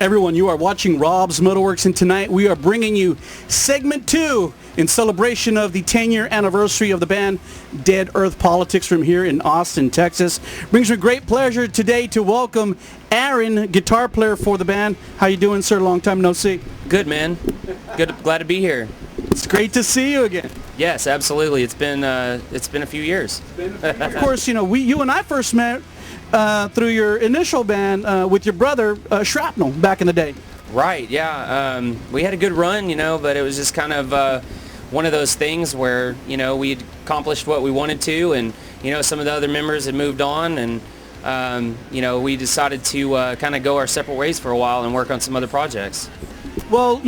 Everyone, you are watching Rob's MetalWorks, and tonight we are bringing you segment 2 in celebration of the 10-year anniversary of the band Dead Earth Politics from here in Austin, Texas. Brings me great pleasure today to welcome Aaron, guitar player for the band. How you doing, sir? Long time no see. Good, man. Good. Glad to be here. It's great to see you again. Yes, absolutely. It's been a few years. Of course, you and I first met through your initial band with your brother Shrapnel back in the day. Right, yeah. We had a good run, but it was just kind of one of those things where, we'd accomplished what we wanted to, and, some of the other members had moved on, and, we decided to kind of go our separate ways for a while and work on some other projects. Well,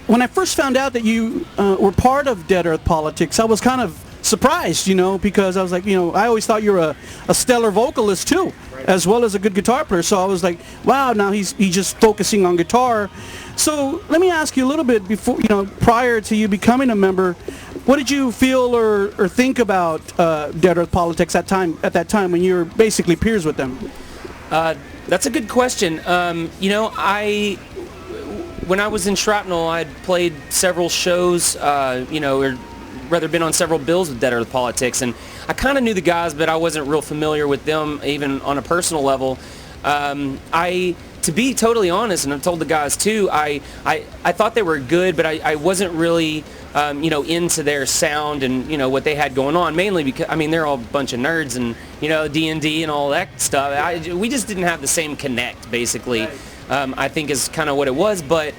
when I first found out that you were part of Dead Earth Politics, I was kind of surprised, because I was like, I always thought you were a stellar vocalist too, as well as a good guitar player. So I was like, wow, now he's just focusing on guitar. So let me ask you a little bit before, prior to you becoming a member, what did you feel or think about Dead Earth Politics at that time when you were basically peers with them? That's a good question. When I was in Shrapnel, I'd played several shows, or rather been on several bills with Dead Earth Politics, and I kind of knew the guys, but I wasn't real familiar with them even on a personal level. To be totally honest, and I've told the guys too, I thought they were good, but I wasn't really into their sound and what they had going on, mainly because they're all a bunch of nerds and D&D and all that stuff. We just didn't have the same connect, basically. I think is kind of what it was, but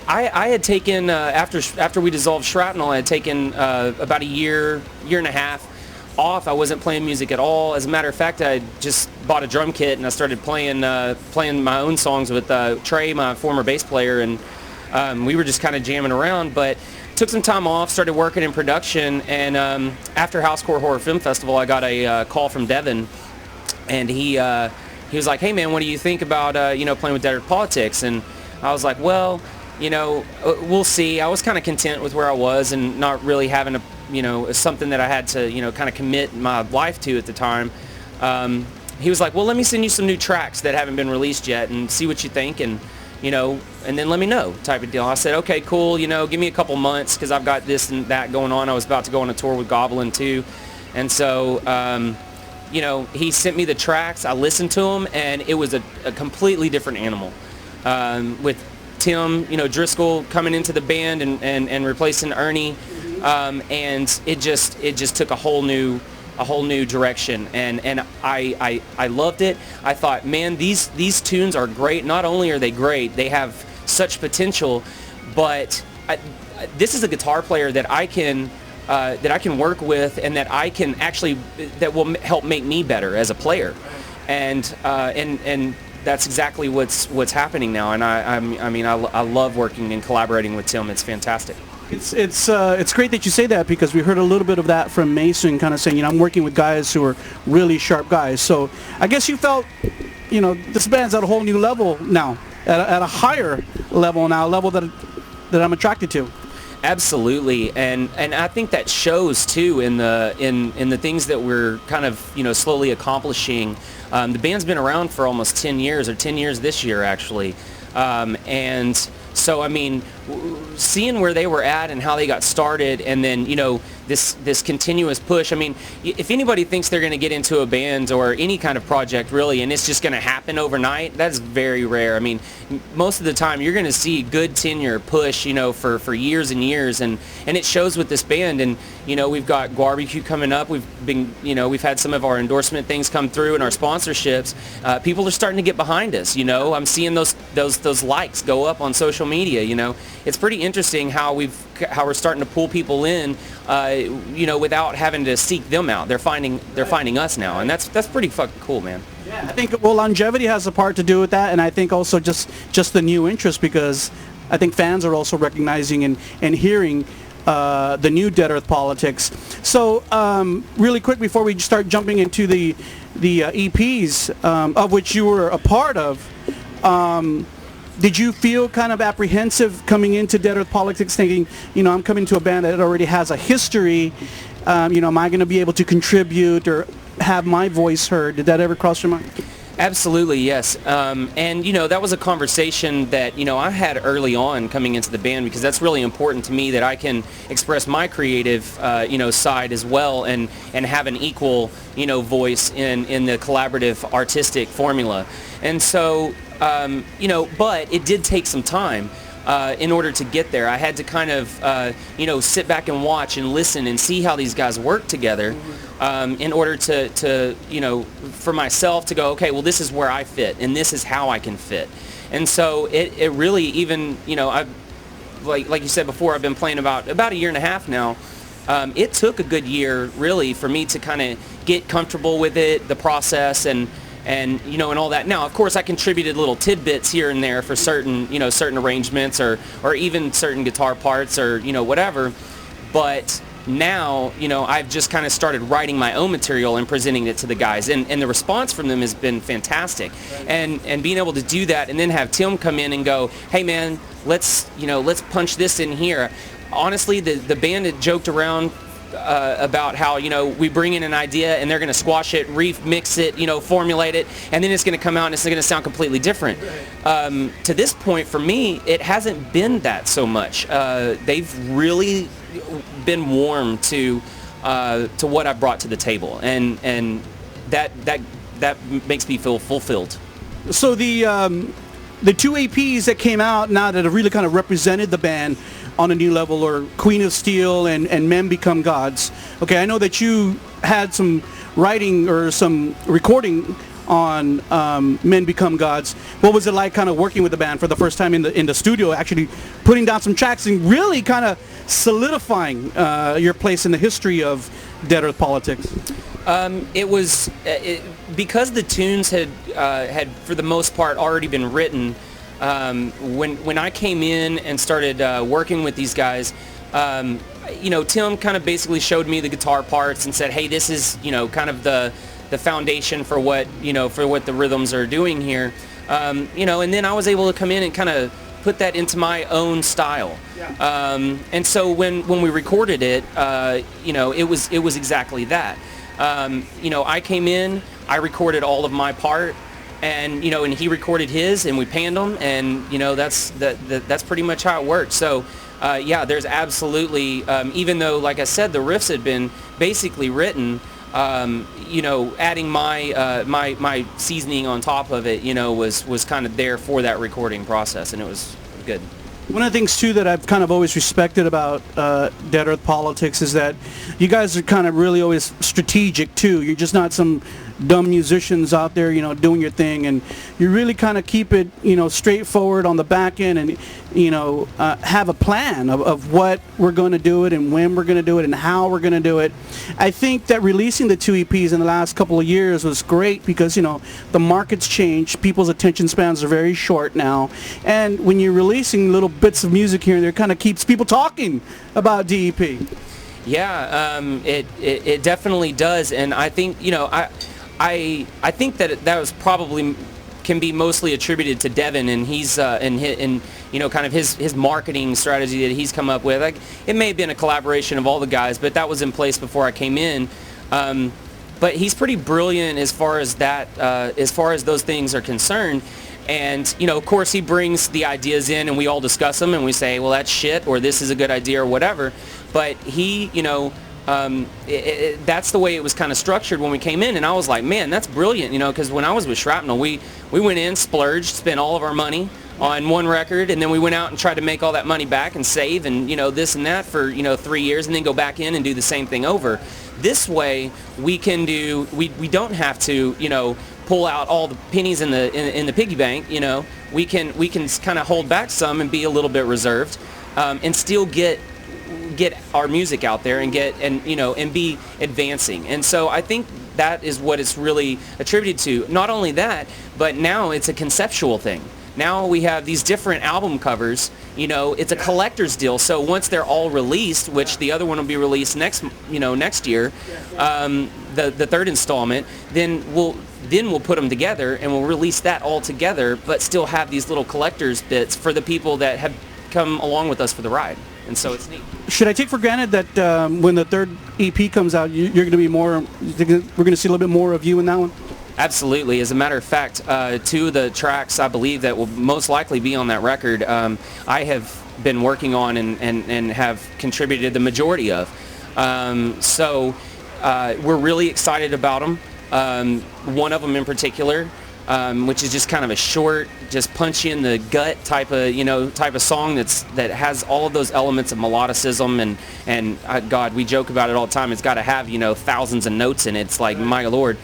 I had taken, after we dissolved Shrapnel, I had taken about a year and a half off. I wasn't playing music at all. As a matter of fact, I just bought a drum kit and I started playing my own songs with Trey, my former bass player, and we were just kind of jamming around, but took some time off, started working in production, and after Housecore Horror Film Festival, I got a call from Devin, and he was like, hey man, what do you think about playing with Dead Earth Politics? And I was like, well, we'll see. I was kind of content with where I was and not really having something that I had to, kind of commit my life to at the time. He was like, well, let me send you some new tracks that haven't been released yet and see what you think, and, and then let me know, type of deal. I said, okay, cool, give me a couple months because I've got this and that going on. I was about to go on a tour with Goblin too. And so, he sent me the tracks. I listened to them, and it was a completely different animal. With Tim, Driscoll coming into the band and replacing Ernie, and it just took a whole new direction, and I loved it. I thought, man, these tunes are great. Not only are they great, they have such potential, but this is a guitar player that I can work with, and that will help make me better as a player, and that's exactly what's happening now. And I love working and collaborating with Tim. It's fantastic. It's great that you say that, because we heard a little bit of that from Mason, kind of saying, I'm working with guys who are really sharp guys. So I guess you felt, this band's at a whole new level now, at a higher level now, a level that I'm attracted to. Absolutely, and I think that shows too in the things that we're kind of slowly accomplishing. The band's been around for almost 10 years, or 10 years this year actually, and so seeing where they were at and how they got started, and then this continuous push. If anybody thinks they're going to get into a band or any kind of project really, and it's just going to happen overnight, that's very rare. Most of the time you're going to see good tenure push, for years and years, and it shows with this band. And we've got Barbecue coming up. We've had some of our endorsement things come through and our sponsorships. People are starting to get behind us. I'm seeing those likes go up on social media. It's pretty interesting how we're starting to pull people in, without having to seek them out. They're finding us now, and that's pretty fucking cool, man. Yeah, I think longevity has a part to do with that, and I think also just the new interest, because I think fans are also recognizing and hearing the new Dead Earth Politics. So really quick before we start jumping into the EPs of which you were a part of. Did you feel kind of apprehensive coming into Dead Earth Politics, thinking, I'm coming to a band that already has a history, am I going to be able to contribute or have my voice heard? Did that ever cross your mind? Absolutely, yes. And, that was a conversation that, I had early on coming into the band, because that's really important to me, that I can express my creative, side as well, and have an equal, voice in the collaborative artistic formula. And so, but it did take some time. In order to get there, I had to kind of, sit back and watch and listen and see how these guys work together, in order to, for myself to go, okay, well, this is where I fit, and this is how I can fit. And so it really, even, I've, like you said before, I've been playing about a year and a half now. It took a good year, really, for me to kind of get comfortable with it, the process, and all that. Now, of course, I contributed little tidbits here and there for certain arrangements, or even certain guitar parts, or, whatever. But now, I've just kind of started writing my own material and presenting it to the guys. And the response from them has been fantastic. And being able to do that, and then have Tim come in and go, hey, man, let's punch this in here. Honestly, the band had joked around about how, we bring in an idea and they're going to squash it, remix it, formulate it, and then it's going to come out and it's going to sound completely different. To this point, for me, it hasn't been that so much. They've really been warm to what I brought to the table, and that makes me feel fulfilled. So the two APs that came out now that have really kind of represented the band on a new level, or Queen of Steel and Men Become Gods. Okay, I know that you had some writing or some recording on Men Become Gods. What was it like kind of working with the band for the first time in the studio, actually putting down some tracks and really kind of solidifying your place in the history of Dead Earth Politics? It was because the tunes had for the most part already been written. When I came in and started working with these guys, Tim kind of basically showed me the guitar parts and said, hey, this is, kind of the foundation for what the rhythms are doing here. And then I was able to come in and kind of put that into my own style. Yeah. And so when we recorded it, it was exactly that. I came in, I recorded all of my part, and and he recorded his, and we panned them, and that's pretty much how it worked. So there's absolutely, even though, like I said, the riffs had been basically written, adding my seasoning on top of it, was kind of there for that recording process, and it was good. One of the things too that I've kind of always respected about Dead Earth Politics is that you guys are kind of really always strategic too. You're just not some dumb musicians out there, doing your thing, and you really kind of keep it, straightforward on the back end, and have a plan of what we're going to do it, and when we're going to do it, and how we're going to do it. I think that releasing the two EPs in the last couple of years was great because the market's changed, people's attention spans are very short now, and when you're releasing little bits of music here and there, it kind of keeps people talking about DEP. Yeah, it definitely does, and I think I think that was probably can be mostly attributed to Devin, and he's and kind of his marketing strategy that he's come up with. Like, it may have been a collaboration of all the guys, but that was in place before I came in. But he's pretty brilliant as far as that, as far as those things are concerned. And of course, he brings the ideas in, and we all discuss them, and we say, well, that's shit, or this is a good idea, or whatever. But he, that's the way it was kind of structured when we came in, and I was like, man, that's brilliant, because when I was with Shrapnel, we went in, splurged, spent all of our money on one record, and then we went out and tried to make all that money back and save, and this and that for 3 years, and then go back in and do the same thing over. This way, we can do, we don't have to pull out all the pennies in the piggy bank. We can kind of hold back some and be a little bit reserved, and still get our music out there and and be advancing. And so I think that is what it's really attributed to. Not only that, but now it's a conceptual thing. Now we have these different album covers. It's a collector's deal. So once they're all released, which the other one will be released next year, the third installment, then we'll put them together and we'll release that all together, but still have these little collector's bits for the people that have come along with us for the ride. And so it's neat. Should I take for granted that when the third EP comes out, you're going to be more? We're going to see a little bit more of you in that one. Absolutely. As a matter of fact, two of the tracks I believe that will most likely be on that record, I have been working on and have contributed the majority of. So we're really excited about them. One of them in particular, which is just kind of a short, just punch you in the gut type of song that has all of those elements of melodicism and God, we joke about it all the time. It's got to have thousands of notes in it. It's like, my Lord.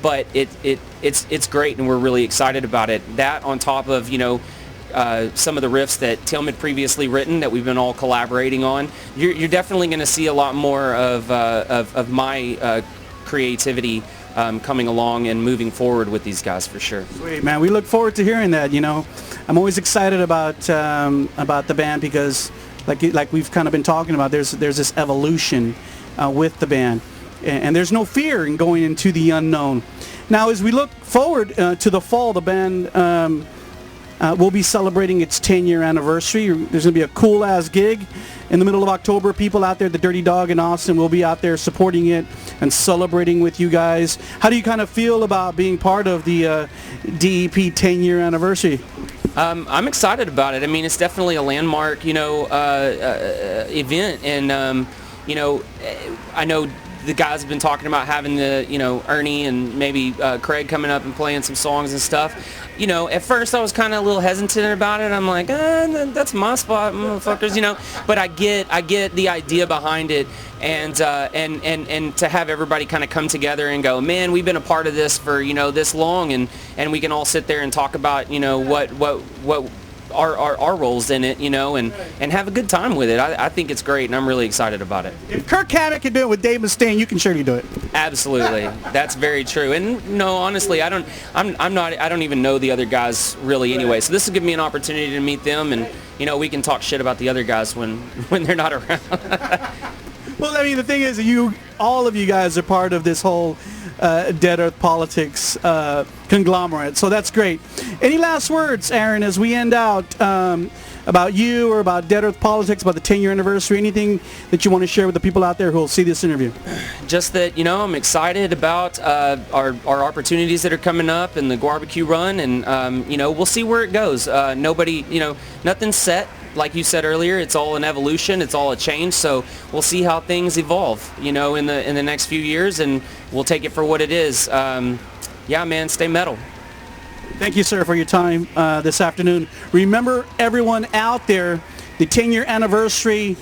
But it's great, and we're really excited about it. That on top of some of the riffs that Tim had previously written that we've been all collaborating on. You're definitely going to see a lot more of my creativity coming along and moving forward with these guys for sure. Sweet, man. We look forward to hearing that. I'm always excited about the band because, like we've kind of been talking about, there's this evolution with the band. And there's no fear in going into the unknown. Now, as we look forward to the fall, the band will be celebrating its 10-year anniversary. There's going to be a cool-ass gig in the middle of October. People out there, the Dirty Dog in Austin, will be out there supporting it and celebrating with you guys. How do you kind of feel about being part of the DEP 10-year anniversary? I'm excited about it. I mean, it's definitely a landmark, event. And, I know the guys have been talking about having the, Ernie and maybe Craig coming up and playing some songs and stuff. At first I was kind of a little hesitant about it. I'm like, that's my spot, motherfuckers, But I get the idea behind it, and to have everybody kind of come together and go, man, we've been a part of this for this long, and we can all sit there and talk about what our roles in it, and have a good time with it. I think it's great, and I'm really excited about it. If Kirk Hammett can do it with Dave Mustaine, you can surely do it. Absolutely, that's very true. And no, honestly, I don't even know the other guys really anyway. So this will give me an opportunity to meet them, and we can talk shit about the other guys when they're not around. Well, I mean, the thing is, all of you guys are part of this whole Dead Earth Politics conglomerate, so that's great. Any last words, Aaron, as we end out, about you or about Dead Earth Politics, about the 10-year anniversary, anything that you want to share with the people out there who will see this interview? Just that, I'm excited about our opportunities that are coming up and the barbecue run, and, we'll see where it goes. Nothing's set. Like you said earlier, it's all an evolution, it's all a change, so we'll see how things evolve, in the next few years, and we'll take it for what it is. Yeah, man, stay metal. Thank you, sir, for your time this afternoon. Remember, everyone out there, the 10-year anniversary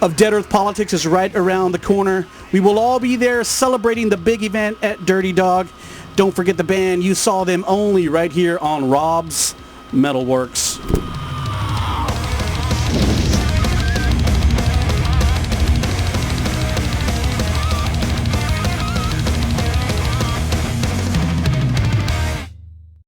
of Dead Earth Politics is right around the corner. We will all be there celebrating the big event at Dirty Dog. Don't forget the band. You saw them only right here on Rob's MetalWorks.